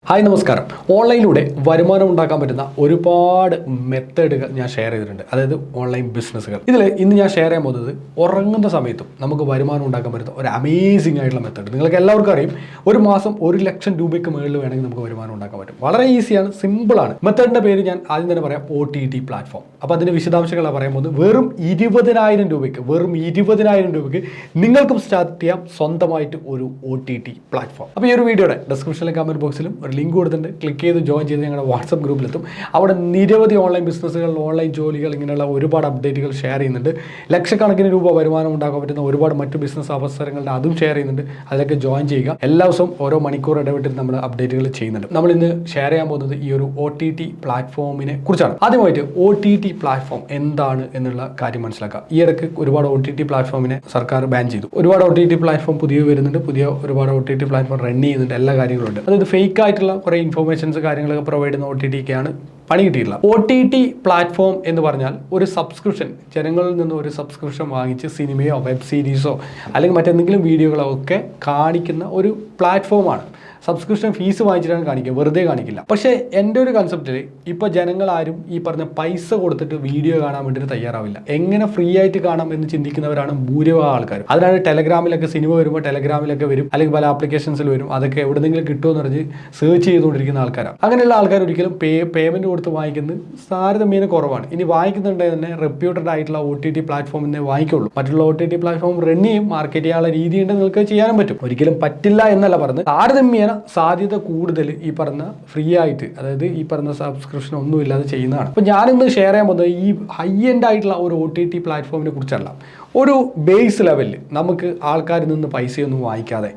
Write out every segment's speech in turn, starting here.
Hi നമസ്കാരം. ഓൺലൈനിലൂടെ വരുമാനം ഉണ്ടാക്കാൻ പറ്റുന്ന ഒരുപാട് മെത്തേഡുകൾ ഞാൻ ഷെയർ ചെയ്തിട്ടുണ്ട്. അതായത് ഓൺലൈൻ ബിസിനസ്സുകൾ. ഇതിൽ ഇന്ന് ഞാൻ ഷെയർ ചെയ്യാൻ പോകുന്നത് ഉറങ്ങുന്ന സമയത്തും നമുക്ക് വരുമാനം ഉണ്ടാക്കാൻ പറ്റുന്ന ഒരു അമേസിംഗ് ആയിട്ടുള്ള മെത്തേഡ്. നിങ്ങൾക്ക് എല്ലാവർക്കും അറിയും, ഒരു മാസം 1,00,000 രൂപയ്ക്ക് മുകളിൽ വേണമെങ്കിൽ നമുക്ക് വരുമാനം ഉണ്ടാക്കാൻ പറ്റും. വളരെ ഈസിയാണ്, സിമ്പിളാണ്. മെത്തേഡിൻ്റെ പേര് ഞാൻ ആദ്യം തന്നെ പറയാം, OTT പ്ലാറ്റ്ഫോം. അപ്പോൾ അതിൻ്റെ വിശദാംശങ്ങളാണ് പറയാൻ പോകുന്നത്. വെറും 20,000 രൂപയ്ക്ക് നിങ്ങൾക്കും സ്റ്റാർട്ട് ചെയ്യാം സ്വന്തമായിട്ട് ഒരു OTT പ്ലാറ്റ്ഫോം. അപ്പോൾ ഈ ഒരു വീഡിയോയുടെ ഡിസ്ക്രിപ്ഷനിലെ കമൻറ്റ് ബോക്സിലും ഒരു ലിങ്ക് കൊടുത്തിട്ടുണ്ട്. ക്ലിക്ക് ചെയ്ത് ജോയിൻ ചെയ്ത് ഞങ്ങളുടെ വാട്സപ്പ് ഗ്രൂപ്പിലെത്തും. അവിടെ നിരവധി ഓൺലൈൻ ബിസിനസ്സുകൾ, ഓൺലൈൻ ജോലികൾ, ഇങ്ങനെയുള്ള ഒരുപാട് അപ്ഡേറ്റുകൾ ഷെയർ ചെയ്യുന്നുണ്ട്. ലക്ഷക്കണക്കിന് രൂപ വരുമാനം ഉണ്ടാക്കാൻ പറ്റുന്ന ഒരുപാട് മറ്റ് ബിസിനസ് അവസരങ്ങളുടെ അതും ഷെയർ ചെയ്യുന്നുണ്ട്. അതിലൊക്കെ ജോയിൻ ചെയ്യുക. എല്ലാ ദിവസവും ഓരോ മണിക്കൂർ ഇടവിട്ടിട്ട് നമ്മൾ അപ്ഡേറ്റുകൾ ചെയ്യുന്നുണ്ട്. നമ്മൾ ഇന്ന് ഷെയർ ചെയ്യാൻ പോകുന്നത് ഈ ഒരു OTT പ്ലാറ്റ്ഫോമിനെ കുറിച്ചാണ്. ആദ്യമായിട്ട് OTT പ്ലാറ്റ്ഫോം എന്താണ് എന്നുള്ള കാര്യം മനസ്സിലാക്കുക. ഈ ഇടയ്ക്ക് ഒരുപാട് OTT പ്ലാറ്റ്ഫോമിനെ സർക്കാർ ബാൻ ചെയ്തു. ഒരുപാട് OTT പ്ലാറ്റ്ഫോം പുതിയ വരുന്നുണ്ട്. ഒരുപാട് OTT പ്ലാറ്റ്ഫോം റൺ ചെയ്യുന്നുണ്ട്. എല്ലാ കാര്യങ്ങളും ഉണ്ട്. അതായത് ഫേക്ക് ആയിട്ടുള്ള കുറേ ഇൻഫോർമേഷൻസ് കാര്യങ്ങളൊക്കെ പ്രൊവൈഡ് ചെയ്യുന്ന OTTക്കാണ് പണി കിട്ടിയിട്ടില്ല. OTT പ്ലാറ്റ്ഫോം എന്ന് പറഞ്ഞാൽ ഒരു സബ്സ്ക്രിപ്ഷൻ, ജനങ്ങളിൽ നിന്ന് ഒരു സബ്സ്ക്രിപ്ഷൻ വാങ്ങിച്ച് സിനിമയോ വെബ് സീരീസോ അല്ലെങ്കിൽ മറ്റെന്തെങ്കിലും വീഡിയോകളോ ഒക്കെ കാണിക്കുന്ന ഒരു പ്ലാറ്റ്ഫോമാണ്. സബ്സ്ക്രിപ്ഷൻ ഫീസ് വാങ്ങിച്ചിട്ടാണ് കാണിക്കുക, വെറുതെ കാണിക്കില്ല. പക്ഷേ എൻ്റെ ഒരു കൺസെപ്റ്റിൽ ഇപ്പോൾ ജനങ്ങളാരും ഈ പറഞ്ഞ പൈസ കൊടുത്തിട്ട് വീഡിയോ കാണാൻ വേണ്ടിയിട്ട് തയ്യാറാവില്ല. എങ്ങനെ ഫ്രീ ആയിട്ട് കാണാം എന്ന് ചിന്തിക്കുന്നവരാണ് ഭൂരിഭാഗം ആൾക്കാരും. അതിനാണ് ടെലഗ്രാമിലൊക്കെ സിനിമ വരുമ്പോൾ ടെലഗ്രാമിലൊക്കെ വരും, അല്ലെങ്കിൽ പല ആപ്ലിക്കേഷൻസിൽ വരും. അതൊക്കെ എവിടെയെങ്കിലും കിട്ടുമെന്ന് പറഞ്ഞ് സെർച്ച് ചെയ്തുകൊണ്ടിരിക്കുന്ന ആൾക്കാരാണ്. അങ്ങനെയുള്ള ആൾക്കാർ ഒരിക്കലും പേയ്മെൻറ്റ് കൊടുത്ത് വാങ്ങിക്കുന്നത് താരതമ്യേന കുറവാണ്. ഇനി വാങ്ങിക്കുന്നുണ്ടെങ്കിൽ തന്നെ റെപ്യൂട്ടഡ് ആയിട്ടുള്ള OTT പ്ലാറ്റ്ഫോമിനെ വാങ്ങിക്കുള്ളൂ. മറ്റുള്ള OTT പ്ലാറ്റ്ഫോം റൺ ചെയ്യും, മാർക്കറ്റ് ചെയ്യാനുള്ള രീതിയുണ്ട്, നിങ്ങൾക്ക് ചെയ്യാനും പറ്റും. ഒരിക്കലും പറ്റില്ല എന്നല്ല പറഞ്ഞത്. താരതമ്യേന സാധ്യത കൂടുതൽ ഈ പറഞ്ഞ ഫ്രീ ആയിട്ട്, അതായത് ഈ പറഞ്ഞ സബ്സ്ക്രിപ്ഷൻ ഒന്നും ഇല്ലാതെ ചെയ്യുന്നതാണ്. അപ്പോൾ ഞാനിന്ന് ഷെയർ ചെയ്യാൻ പോകുന്നത് ഈ ഹൈ എൻഡ് ആയിട്ടുള്ള ഒരു OTT പ്ലാറ്റ്ഫോമിനെ കുറിച്ചല്ല. ഒരു ബേസ് ലെവലിൽ നമുക്ക് ആൾക്കാരിൽ നിന്ന് പൈസയൊന്നും വാങ്ങിക്കാതെ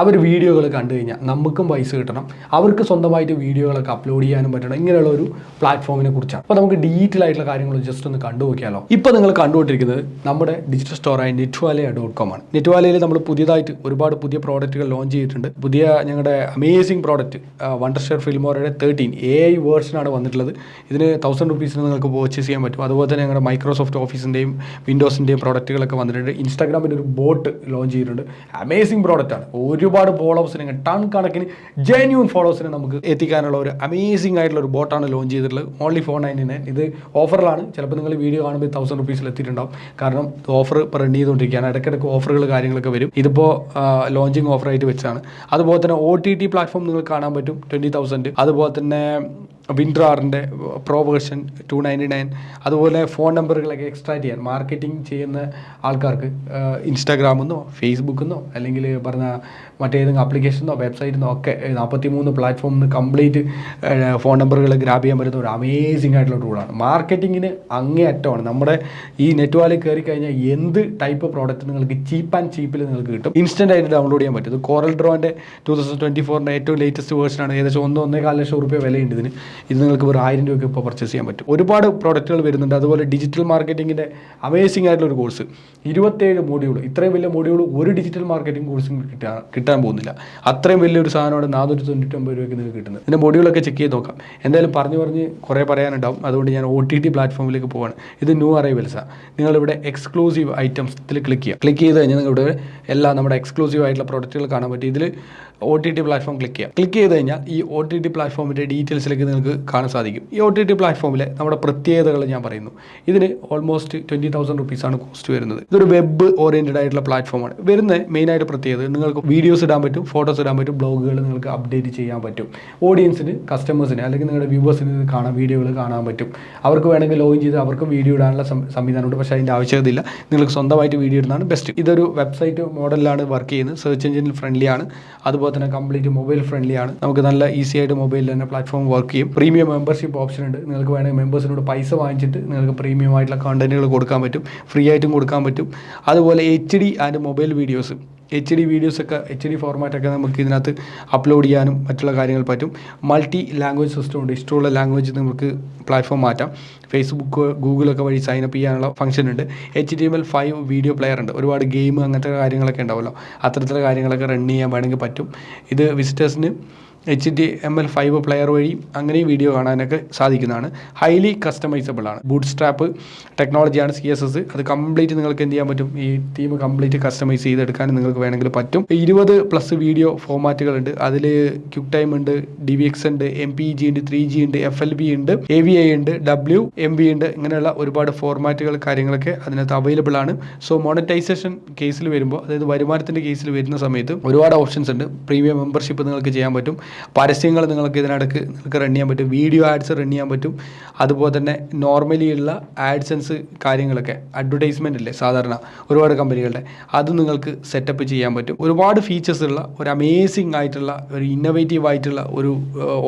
അവർ വീഡിയോകൾ കണ്ടു കഴിഞ്ഞാൽ നമുക്കും പൈസ കിട്ടണം, അവർക്ക് സ്വന്തമായിട്ട് വീഡിയോകളൊക്കെ അപ്ലോഡ് ചെയ്യാനും പറ്റണം. ഇങ്ങനെയുള്ള ഒരു പ്ലാറ്റ്ഫോമിനെ കുറിച്ചാണ്. അപ്പോൾ നമുക്ക് ഡീറ്റെയിൽ ആയിട്ടുള്ള കാര്യങ്ങൾ ജസ്റ്റ് ഒന്ന് കണ്ടു നോക്കിയാലോ. ഇപ്പോൾ നിങ്ങൾ കണ്ടുകൊണ്ടിരിക്കുന്നത് നമ്മുടെ ഡിജിറ്റൽ സ്റ്റോറായ netwalaya.com ആണ്. നെറ്റ്വാലയിൽ നമ്മൾ പുതിയതായിട്ട് ഒരുപാട് പുതിയ പ്രോഡക്റ്റുകൾ ലോഞ്ച് ചെയ്തിട്ടുണ്ട്. പുതിയ ഞങ്ങളുടെ അമേസിംഗ് പ്രോഡക്റ്റ് വണ്ടർഷെയർ ഫിൽമോറയുടെ 13 AI വേർഷനാണ് വന്നിട്ടുള്ളത്. ഇതിന് 1,000 രൂപീസിന് നിങ്ങൾക്ക് പർച്ചേസ് ചെയ്യാൻ പറ്റും. അതുപോലെ തന്നെ ഞങ്ങളുടെ മൈക്രോസോഫ്റ്റ് ഓഫീസിൻ്റെയും വിൻഡോസിൻ്റെയും പ്രോഡക്റ്റുകളൊക്കെ വന്നിട്ടുണ്ട്. ഇൻസ്റ്റാഗ്രാമിൻ്റെ ഒരു ബോട്ട് ലോഞ്ച് ചെയ്തിട്ടുണ്ട്. അമേസിംഗ് പ്രോഡക്റ്റാണ്. ഒരുപാട് ഫോളോവേഴ്സിനെ, ടൺ കണക്കിന് ജെന്യൂൻ ഫോളോവേഴ്സിനെ നമുക്ക് എത്തിക്കാനുള്ള ഒരു അമേസിംഗ് ആയിട്ടുള്ള ഒരു ബോട്ടാണ് ലോഞ്ച് ചെയ്തിട്ടുള്ളത്. ഓൺലി 499. ഇത് ഓഫറിലാണ്. ചിലപ്പോൾ നിങ്ങൾ വീഡിയോ കാണുമ്പോൾ 1,000 രൂപീസിൽ എത്തിയിട്ടുണ്ടാവും. കാരണം ഓഫർ ഇപ്പോൾ റൺ ചെയ്തുകൊണ്ടിരിക്കുകയാണ്. ഇടയ്ക്കിടയ്ക്ക് ഓഫറുകൾ കാര്യങ്ങളൊക്കെ വരും. ഇതിപ്പോൾ ലോഞ്ചിങ് ഓഫറായിട്ട് വെച്ചാണ്. അതുപോലെ തന്നെ OTT പ്ലാറ്റ്ഫോം നിങ്ങൾക്ക് കാണാൻ പറ്റും 20,000. അതുപോലെ തന്നെ വിൻഡ്രാറിൻ്റെ പ്രോ വേർഷൻ 299. അതുപോലെ ഫോൺ നമ്പറുകളൊക്കെ എക്സ്ട്രാക്ട് ചെയ്യാൻ മാർക്കറ്റിംഗ് ചെയ്യുന്ന ആൾക്കാർക്ക് ഇൻസ്റ്റാഗ്രാമിൽ നിന്നോ ഫേസ്ബുക്കിൽ നിന്നോ അല്ലെങ്കിൽ പറഞ്ഞ മറ്റേതെങ്കിലും ആപ്ലിക്കേഷനോ വെബ്സൈറ്റിൽ നിന്നോ ഒക്കെ 43 പ്ലാറ്റ്ഫോമിൽ നിന്ന് കംപ്ലീറ്റ് ഫോൺ നമ്പറുകൾ ഗ്രാബ് ചെയ്യാൻ പറ്റുന്ന ഒരു അമേസിംഗ് ആയിട്ടുള്ള ടൂളാണ്. മാർക്കറ്റിങ്ങിന് അങ്ങേ അറ്റമാണ്. നമ്മുടെ ഈ നെറ്റ്വാലിൽ കയറി കഴിഞ്ഞാൽ എന്ത് ടൈപ്പ് പ്രോഡക്റ്റ് നിങ്ങൾക്ക് ചീപ്പ് ആൻഡ് ചീപ്പിൽ നിങ്ങൾക്ക് കിട്ടും. ഇൻസ്റ്റൻ്റ് ആയിട്ട് ഡൗൺലോഡ് ചെയ്യാൻ പറ്റും. ഇത് കോറൽ ഡ്രോൻ്റെ 2024 ഏറ്റവും ലേറ്റസ്റ്റ് വേർഷനാണ്. ഏകദേശം 1.25 ലക്ഷം രൂപ വിലയുണ്ട് ഇതിന്. ഇത് നിങ്ങൾക്ക് ഒരു 1000 രൂപയ്ക്ക് ഇപ്പോൾ പർച്ചേസ് ചെയ്യാൻ പറ്റും. ഒരുപാട് പ്രോഡക്റ്റുകൾ വരുന്നുണ്ട്. അതുപോലെ ഡിജിറ്റൽ മാർക്കറ്റിങ്ങിൻ്റെ അമേസിംഗ് ആയിട്ടുള്ള ഒരു കോഴ്സ്, 27 മോഡ്യൂൾ. ഇത്രയും വലിയ മോഡ്യൂൾ ഒരു ഡിജിറ്റൽ മാർക്കറ്റിംഗ് കോഴ്സും കിട്ടാൻ പോകുന്നില്ല. അത്രയും വലിയൊരു സാധനമാണ് 499 രൂപയ്ക്ക് നിങ്ങൾക്ക് കിട്ടുന്നത്. ഇതിൻ്റെ മോഡ്യൂളൊക്കെ ചെക്ക് ചെയ്ത് നോക്കാം. എന്തായാലും പറഞ്ഞ് കുറേ പറയാനുണ്ടാവും. അതുകൊണ്ട് ഞാൻ OTT പ്ലാറ്റ്ഫോമിലേക്ക് പോവാണ്. ഇത് ന്യൂ അറൈവൽസാണ്. നിങ്ങളിവിടെ എക്സ്ക്ലൂസീവ് ഐറ്റംസിൽ ക്ലിക്ക് ചെയ്ത് കഴിഞ്ഞാൽ നിങ്ങളുടെ എല്ലാ നമ്മുടെ എക്സ്ക്ലൂസീവ് ആയിട്ടുള്ള പ്രോഡക്റ്റുകൾ കാണാൻ പറ്റും. ഇതിൽ OTT പ്ലാറ്റ്ഫോം ക്ലിക്ക് ചെയ്ത് കഴിഞ്ഞാൽ ഈ OTT പ്ലാറ്റ്ഫോമിൻ്റെ ഡീറ്റെയിൽസിലേക്ക് നിങ്ങൾക്ക് കാണാൻ സാധിക്കും. ഈ OTT പ്ലാറ്റ്ഫോമിലെ നമ്മുടെ പ്രത്യേകതകൾ ഞാൻ പറയുന്നു. ഇതിന് ഓൾമോസ്റ്റ് 20,000 രൂപീസാണ് കോസ്റ്റ് വരുന്നത്. ഇതൊരു വെബ് ഓറിയൻറ്റഡ് ആയിട്ടുള്ള പ്ലാറ്റ്ഫോമാണ്. വരുന്ന മെയിനായിട്ട് പ്രത്യേകത, നിങ്ങൾക്ക് വീഡിയോസ് ഇടാൻ പറ്റും, ഫോട്ടോസ് ഇടാൻ പറ്റും, ബ്ലോഗുകൾ നിങ്ങൾക്ക് അപ്ഡേറ്റ് ചെയ്യാൻ പറ്റും. ഓഡിയൻസിന്, കസ്റ്റമേഴ്സിന് അല്ലെങ്കിൽ നിങ്ങളുടെ വ്യൂവേഴ്സിന് വീഡിയോകൾ കാണാൻ പറ്റും. അവർക്ക് വേണമെങ്കിൽ ലോഗിൻ ചെയ്ത് അവർക്ക് വീഡിയോ ഇടാനുള്ള സംവിധാനമുണ്ട്. പക്ഷേ അതിൻ്റെ ആവശ്യകതയില്ല. നിങ്ങൾക്ക് സ്വന്തമായിട്ട് വീഡിയോ ഇടുന്നതാണ് ബെസ്റ്റ്. ഇതൊരു വെബ്സൈറ്റ് മോഡലിലാണ് വർക്ക് ചെയ്യുന്നത്. സെർച്ച് എഞ്ചിനിൽ ഫ്രണ്ട്ലിയാണ്. അതുപോലെ തന്നെ കംപ്ലീറ്റ് മൊബൈൽ ഫ്രണ്ട്ലിയാണ്. നമുക്ക് നല്ല ഈസി ആയിട്ട് മൊബൈലിൽ തന്നെ പ്ലാറ്റ്ഫോം വർക്ക് ചെയ്യും. പ്രീമിയം മെമ്പർഷിപ്പ് ഓപ്ഷൻ ഉണ്ട്. നിങ്ങൾക്ക് വേണമെങ്കിൽ മെമ്പേഴ്സിനോട് പൈസ വാങ്ങിച്ചിട്ട് നിങ്ങൾക്ക് പ്രീമിയം ആയിട്ടുള്ള കണ്ടന്റുകൾ കൊടുക്കാൻ പറ്റും. ഫ്രീ ആയിട്ടും കൊടുക്കാൻ പറ്റും. അതുപോലെ HD and mobile videos, HD വീഡിയോസൊക്കെ, HD ഫോർമാറ്റൊക്കെ നമുക്ക് ഇതിനകത്ത് അപ്ലോഡ് ചെയ്യാനും മറ്റുള്ള കാര്യങ്ങൾ പറ്റും. മൾട്ടി ലാംഗ്വേജ് സിസ്റ്റം ഉണ്ട്. ഇഷ്ടമുള്ള ലാംഗ്വേജ് നമുക്ക് പ്ലാറ്റ്ഫോം മാറ്റാം. ഫേസ്ബുക്ക്, ഗൂഗിളൊക്കെ വഴി സൈനപ്പ് ചെയ്യാനുള്ള ഫംഗ്ഷൻ ഉണ്ട്. HTML5 വീഡിയോ പ്ലെയർ ഉണ്ട്. ഒരുപാട് ഗെയിം അങ്ങനത്തെ കാര്യങ്ങളൊക്കെ ഉണ്ടാവുമല്ലോ. അത്തരത്തിലുള്ള കാര്യങ്ങളൊക്കെ റൺ ചെയ്യാൻ വേണമെങ്കിൽ പറ്റും. ഇത് വിസിറ്റേഴ്സിന് HTML5 പ്ലെയർ വഴി അങ്ങനെയും വീഡിയോ കാണാനൊക്കെ സാധിക്കുന്നതാണ്. ഹൈലി കസ്റ്റമൈസബിൾ ആണ്. ബൂട്ട് സ്ട്രാപ്പ് ടെക്നോളജിയാണ്, CSS. അത് കംപ്ലീറ്റ് നിങ്ങൾക്ക് എന്ത് ചെയ്യാൻ പറ്റും, ഈ തീം കംപ്ലീറ്റ് കസ്റ്റമൈസ് ചെയ്തെടുക്കാൻ നിങ്ങൾക്ക് വേണമെങ്കിൽ പറ്റും. 20+ വീഡിയോ ഫോർമാറ്റുകളുണ്ട്. അതിൽ ക്യുക്ക് ടൈം ഉണ്ട്, DVX ഉണ്ട്, MPEG ഉണ്ട്, 3G ഉണ്ട്, FLV ഉണ്ട്, AVI ഉണ്ട്, WMV ഉണ്ട്. ഇങ്ങനെയുള്ള ഒരുപാട് ഫോർമാറ്റുകൾ കാര്യങ്ങളൊക്കെ അതിനകത്ത് അവൈലബിൾ ആണ്. സോ മോണിറ്റൈസേഷൻ കേസിൽ വരുമ്പോൾ, അതായത് വരുമാനത്തിൻ്റെ കേസിൽ വരുന്ന സമയത്ത് ഒരുപാട് ഓപ്ഷൻസ് ഉണ്ട്. പ്രീമിയം മെമ്പർഷിപ്പ് നിങ്ങൾക്ക് ചെയ്യാൻ പറ്റും, പരസ്യങ്ങൾ നിങ്ങൾക്ക് ഇതിനിടക്ക് നിങ്ങൾക്ക് റൺ ചെയ്യാൻ പറ്റും, വീഡിയോ ആഡ്സ് റൺ ചെയ്യാൻ പറ്റും. അതുപോലെ തന്നെ നോർമലി ഉള്ള ആഡ്സൻസ് കാര്യങ്ങളൊക്കെ, അഡ്വർടൈസ്മെൻ്റ് ഇല്ലേ സാധാരണ ഒരുപാട് കമ്പനികളുടെ, അത് നിങ്ങൾക്ക് സെറ്റപ്പ് ചെയ്യാൻ പറ്റും. ഒരുപാട് ഫീച്ചേഴ്സ് ഉള്ള ഒരു അമേസിംഗ് ആയിട്ടുള്ള ഒരു ഇന്നോവേറ്റീവ് ആയിട്ടുള്ള ഒരു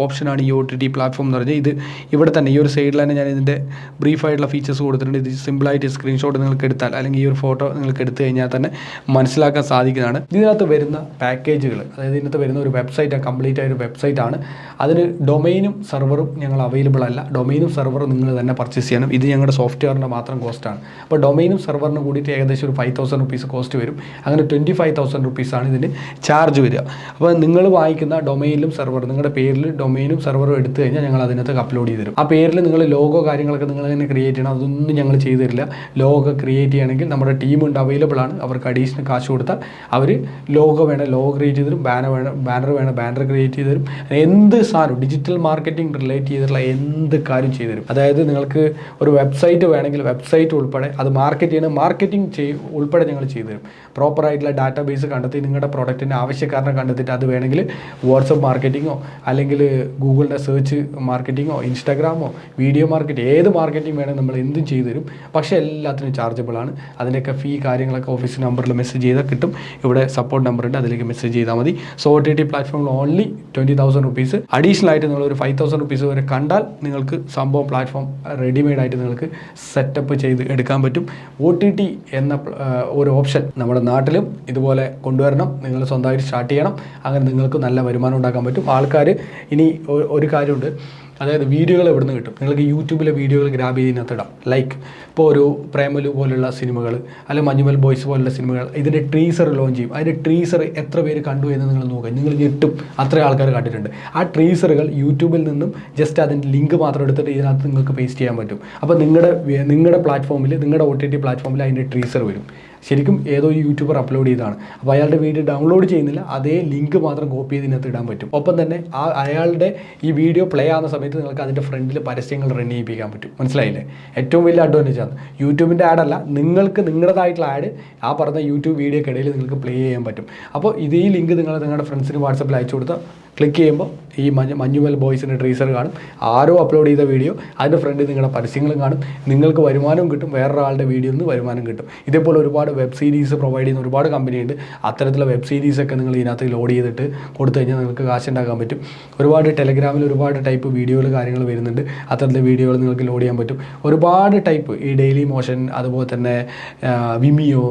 ഓപ്ഷനാണ് ഈ OTT പ്ലാറ്റ്ഫോം എന്ന് പറഞ്ഞാൽ. ഇത് ഇവിടെ തന്നെ ഈ ഒരു സൈഡിൽ തന്നെ ഞാൻ ഇതിൻ്റെ ബ്രീഫായിട്ടുള്ള ഫീച്ചേഴ്സ് കൊടുത്തിട്ടുണ്ട്. ഇത് സിമ്പിളായിട്ട് സ്ക്രീൻഷോട്ട് നിങ്ങൾക്ക് എടുത്താൽ, അല്ലെങ്കിൽ ഈ ഒരു ഫോട്ടോ നിങ്ങൾക്ക് എടുത്തു കഴിഞ്ഞാൽ തന്നെ മനസ്സിലാക്കാൻ സാധിക്കുന്നതാണ്. ഇതിനകത്ത് വരുന്ന പാക്കേജുകൾ, അതായത് ഇതിനകത്ത് വരുന്ന ഒരു വെബ്സൈറ്റ്, കംപ്ലീറ്റ് ആയ ഒരു വെബ്സൈറ്റാണ്. അതിന് ഡൊമൈനും സെർവറും ഞങ്ങൾ അവൈലബിൾ അല്ല. ഡൊമൈനും സെർവറും നിങ്ങൾ തന്നെ പർച്ചേസ് ചെയ്യണം. ഇത് ഞങ്ങളുടെ സോഫ്റ്റ്വെയറിൻ്റെ മാത്രം കോസ്റ്റാണ്. അപ്പോൾ ഡൊമൈനും സെർവറിന് കൂടിയിട്ട് ഏകദേശം ഒരു 5,000 rupees കോസ്റ്റ് വരും. അങ്ങനെ 25,000 rupees ആണ് ഇതിന് ചാർജ് വരിക. അപ്പോൾ നിങ്ങൾ വാങ്ങിക്കുന്ന ഡൊമൈനിലും സെർവർ, നിങ്ങളുടെ പേരിൽ ഡൊമൈനും സെർവറും എടുത്തു കഴിഞ്ഞാൽ ഞങ്ങൾ അതിനകത്ത് അപ്ലോഡ് ചെയ്ത് തരും. ആ പേരിൽ നിങ്ങൾ ലോഗോ കാര്യങ്ങളൊക്കെ നിങ്ങൾ തന്നെ ക്രിയേറ്റ് ചെയ്യണം. അതൊന്നും ഞങ്ങൾ ചെയ്തു തരില്ല. ലോഗോ ക്രിയേറ്റ് ചെയ്യണമെങ്കിൽ നമ്മുടെ ടീമുണ്ട്, അവൈലബിൾ ആണ്. അവർക്ക് അഡീഷണൽ കാശ് കൊടുത്താൽ അവർ ലോഗോ വേണം ലോഗോ ക്രിയേറ്റ് ചെയ്ത് തരും, ബാനർ വേണം ബാനർ ക്രിയേറ്റ് ചെയ്ത് തരും. എന്ത് സാധനം ഡിജിറ്റൽ മാർക്കറ്റിംഗ് റിലേറ്റ് ചെയ്തിട്ടുള്ള എന്ത് കാര്യം ചെയ്തു തരും. അതായത് നിങ്ങൾക്ക് ഒരു വെബ്സൈറ്റ് വേണമെങ്കിൽ വെബ്സൈറ്റ് ഉൾപ്പെടെ അത് മാർക്കറ്റിംഗ് ഉൾപ്പെടെ ഞങ്ങൾ ചെയ്തു തരും. പ്രോപ്പറായിട്ടുള്ള ഡാറ്റാബേസ് കണ്ടെത്തി നിങ്ങളുടെ പ്രൊഡക്റ്റിൻ്റെ ആവശ്യക്കാരനെ കണ്ടെത്തിയിട്ട് അത് വേണമെങ്കിൽ വാട്സപ്പ് മാർക്കറ്റിങ്ങോ അല്ലെങ്കിൽ ഗൂഗിളിൻ്റെ സെർച്ച് മാർക്കറ്റിങ്ങോ ഇൻസ്റ്റാഗ്രാമോ വീഡിയോ മാർക്കറ്റ്, ഏത് മാർക്കറ്റിംഗ് വേണമെങ്കിൽ നമ്മൾ എന്തും ചെയ്തു തരും. പക്ഷേ എല്ലാത്തിനും ചാർജബിൾ ആണ്. അതിൻ്റെയൊക്കെ ഫീ കാര്യങ്ങളൊക്കെ ഓഫീസ് നമ്പറിൽ മെസ്സേജ് ചെയ്താൽ കിട്ടും. ഇവിടെ സപ്പോർട്ട് നമ്പർ ഉണ്ട്, അതിലേക്ക് മെസ്സേജ് ചെയ്താൽ മതി. സോ OTT പ്ലാറ്റ്ഫോമിൽ ഓൺലി 20,000 rupees. അഡീഷണൽ ആയിട്ട് നിങ്ങളൊരു 5,000 rupees വരെ കണ്ടാൽ നിങ്ങൾക്ക് സംഭവം പ്ലാറ്റ്ഫോം റെഡിമെയ്ഡായിട്ട് നിങ്ങൾക്ക് സെറ്റപ്പ് ചെയ്ത് എടുക്കാൻ പറ്റും. OTT എന്ന ഒരു ഓപ്ഷൻ നമ്മുടെ നാട്ടിലും ഇതുപോലെ കൊണ്ടുവരണം. നിങ്ങൾ സ്വന്തമായിട്ട് സ്റ്റാർട്ട് ചെയ്യണം. അങ്ങനെ നിങ്ങൾക്ക് നല്ല വരുമാനം ഉണ്ടാക്കാൻ പറ്റും. ആൾക്കാർ ഇനി ഒരു കാര്യമുണ്ട്, അതായത് വീഡിയോകൾ എവിടെ നിന്ന് കിട്ടും. നിങ്ങൾക്ക് യൂട്യൂബിലെ വീഡിയോകൾ ഗ്രാബ് ചെയ്തിനകത്ത് ഇടാം. ലൈക്ക് ഇപ്പോൾ ഒരു പ്രേമലു പോലുള്ള സിനിമകൾ, അല്ലെങ്കിൽ മഞ്ഞുമൽ ബോയ്സ് പോലുള്ള സിനിമകൾ, ഇതിൻ്റെ ട്രീസർ ലോഞ്ച് ചെയ്യും. അതിൻ്റെ ട്രീസർ എത്ര പേര് കണ്ടു എന്ന് നിങ്ങൾ നോക്കുക. നിങ്ങൾ ഞെട്ടും, അത്രയും ആൾക്കാർ കണ്ടിട്ടുണ്ട്. ആ ട്രീസറുകൾ യൂട്യൂബിൽ നിന്നും ജസ്റ്റ് അതിൻ്റെ ലിങ്ക് മാത്രം എടുത്തിട്ട് ഇതിനകത്ത് നിങ്ങൾക്ക് പേസ്റ്റ് ചെയ്യാൻ പറ്റും. അപ്പോൾ നിങ്ങളുടെ പ്ലാറ്റ്ഫോമിൽ, നിങ്ങളുടെ OTT പ്ലാറ്റ്ഫോമിൽ അതിൻ്റെ ട്രീസർ വരും. ശരിക്കും ഏതോ യൂട്യൂബർ അപ്ലോഡ് ചെയ്തതാണ്. അപ്പോൾ അയാളുടെ വീഡിയോ ഡൗൺലോഡ് ചെയ്യുന്നില്ല, അതേ ലിങ്ക് മാത്രം കോപ്പി ചെയ്ത് ഇതിനകത്ത് ഇടാൻ പറ്റും. ഒപ്പം തന്നെ അയാളുടെ ഈ വീഡിയോ പ്ലേ ആവുന്ന സമയത്ത് നിങ്ങൾക്ക് അതിൻ്റെ ഫ്രണ്ടിൽ പരസ്യങ്ങൾ റൺ ചെയ്യിപ്പിക്കാൻ പറ്റും. മനസ്സിലായില്ലേ? ഏറ്റവും വലിയ അഡ്വാൻറ്റേജ് ആണ്. യൂട്യൂബിൻ്റെ ആഡല്ല, നിങ്ങൾക്ക് നിങ്ങളുടേതായിട്ടുള്ള ആഡ് ആ പറഞ്ഞ യൂട്യൂബ് വീഡിയോക്കിടയിൽ നിങ്ങൾക്ക് പ്ലേ ചെയ്യാൻ പറ്റും. അപ്പോൾ ഈ ലിങ്ക് നിങ്ങൾ നിങ്ങളുടെ ഫ്രണ്ട്സിന് വാട്സപ്പിൽ അയച്ചു കൊടുത്താൽ ക്ലിക്ക് ചെയ്യുമ്പോൾ ഈ മഞ്ഞുമൽ ബോയ്സിൻ്റെ ട്രീസർ കാണും. ആരോ അപ്ലോഡ് ചെയ്ത വീഡിയോ, അതിൻ്റെ ഫ്രണ്ടിൽ നിങ്ങളുടെ പരസ്യങ്ങളും കാണും. നിങ്ങൾക്ക് വരുമാനവും കിട്ടും, വേറൊരാളുടെ വീഡിയോയിൽ നിന്ന് വരുമാനം കിട്ടും. ഇതേപോലെ ഒരുപാട് വെബ് സീരീസ് പ്രൊവൈഡ് ചെയ്യുന്ന ഒരുപാട് കമ്പനിയുണ്ട്. അത്തരത്തിലുള്ള വെബ് സീരീസൊക്കെ നിങ്ങൾ ഇതിനകത്ത് ലോഡ് ചെയ്തിട്ട് കൊടുത്തു കഴിഞ്ഞാൽ നിങ്ങൾക്ക് കാശുണ്ടാക്കാൻ പറ്റും. ഒരുപാട് ടെലഗ്രാമിൽ ഒരുപാട് ടൈപ്പ് വീഡിയോകൾ കാര്യങ്ങൾ വരുന്നുണ്ട്. അത്തരത്തിലുള്ള വീഡിയോകൾ നിങ്ങൾക്ക് ലോഡ് ചെയ്യാൻ പറ്റും. ഒരുപാട് ടൈപ്പ്, ഈ ഡെയിലി മോഷൻ, അതുപോലെ തന്നെ വിമിയോ,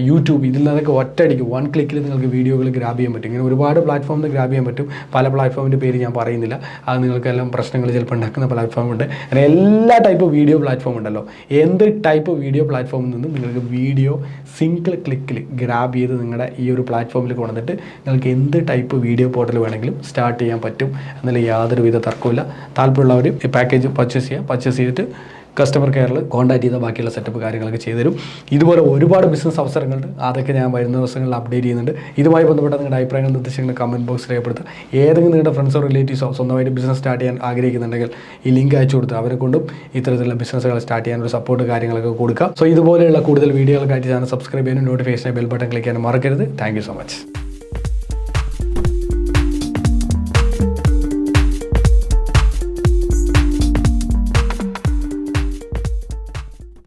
യൂട്യൂബ്, ഇതിൽ നിന്നൊക്കെ ഒറ്റയടിക്ക് 1 ക്ലിക്കിൽ നിങ്ങൾക്ക് വീഡിയോകൾ ഗ്രാബ് ചെയ്യാൻ പറ്റും. ഇങ്ങനെ ഒരുപാട് പ്ലാറ്റ്ഫോമിൽ ഗ്രാബ് ചെയ്യാൻ പറ്റും. പല പ്ലാറ്റ്ഫോമിൻ്റെ പേര് ഞാൻ പറയുന്നില്ല, അത് നിങ്ങൾക്കെല്ലാം പ്രശ്നങ്ങൾ ചിലപ്പോൾ ഉണ്ടാക്കുന്ന പ്ലാറ്റ്ഫോമുണ്ട്. അങ്ങനെ എല്ലാ ടൈപ്പ് വീഡിയോ പ്ലാറ്റ്ഫോം ഉണ്ടല്ലോ. എന്ത് ടൈപ്പ് വീഡിയോ പ്ലാറ്റ്ഫോമിൽ നിന്നും നിങ്ങൾക്ക് വീഡിയോ സിംഗിൾ ക്ലിക്കിൽ ഗ്രാബ് ചെയ്ത് നിങ്ങളുടെ ഈ ഒരു പ്ലാറ്റ്ഫോമിൽ കൊണ്ടുവന്നിട്ട് നിങ്ങൾക്ക് എന്ത് ടൈപ്പ് വീഡിയോ പോർട്ടൽ വേണമെങ്കിലും സ്റ്റാർട്ട് ചെയ്യാൻ പറ്റും എന്നതിൽ യാതൊരുവിധ തർക്കമില്ല. താല്പര്യമുള്ളവർ ഈ പാക്കേജ് പർച്ചേസ് ചെയ്തിട്ട് കസ്റ്റമർ കെയറിൽ കോൺടാക്ട് ചെയ്താൽ ബാക്കിയുള്ള സെറ്റപ്പ് കാര്യങ്ങളൊക്കെ ചെയ്തുതരും. ഇതുപോലെ ഒരുപാട് ബിസിനസ് അവസരങ്ങളുണ്ട്. അതൊക്കെ ഞാൻ വരുന്ന ദിവസങ്ങളിൽ അപ്ഡേറ്റ് ചെയ്യുന്നുണ്ട്. ഇതുമായി ബന്ധപ്പെട്ട നിങ്ങളുടെ അഭിപ്രായങ്ങൾ, നിർദ്ദേശങ്ങൾ കമൻറ്റ് ബോക്സിൽ രേഖപ്പെടുത്തുക. ഏതെങ്കിലും നിങ്ങളുടെ ഫ്രണ്ട്സോ റിലേറ്റീവ്സോ സ്വന്തമായിട്ട് ബിസിനസ് സ്റ്റാർട്ട് ചെയ്യാൻ ആഗ്രഹിക്കുന്നുണ്ടെങ്കിൽ ഈ ലിങ്ക് അയച്ചു കൊടുത്ത് അവരെ കൊണ്ടും ഇത്തരത്തിലുള്ള ബിസിനസ്സുകൾ സ്റ്റാർട്ട് ചെയ്യാനൊരു സപ്പോർട്ട് കാര്യങ്ങളൊക്കെ കൊടുക്കുക. സോ ഇതുപോലെയുള്ള കൂടുതൽ വീഡിയോകൾക്കായിട്ട് ചാനൽ സബ്സ്ക്രൈബ് ചെയ്യാനും നോട്ടിഫിക്കേഷൻ ബെൽ ബട്ടൺ ക്ലിക്ക് ചെയ്യാനും മറക്കരുത്. Thank you so much.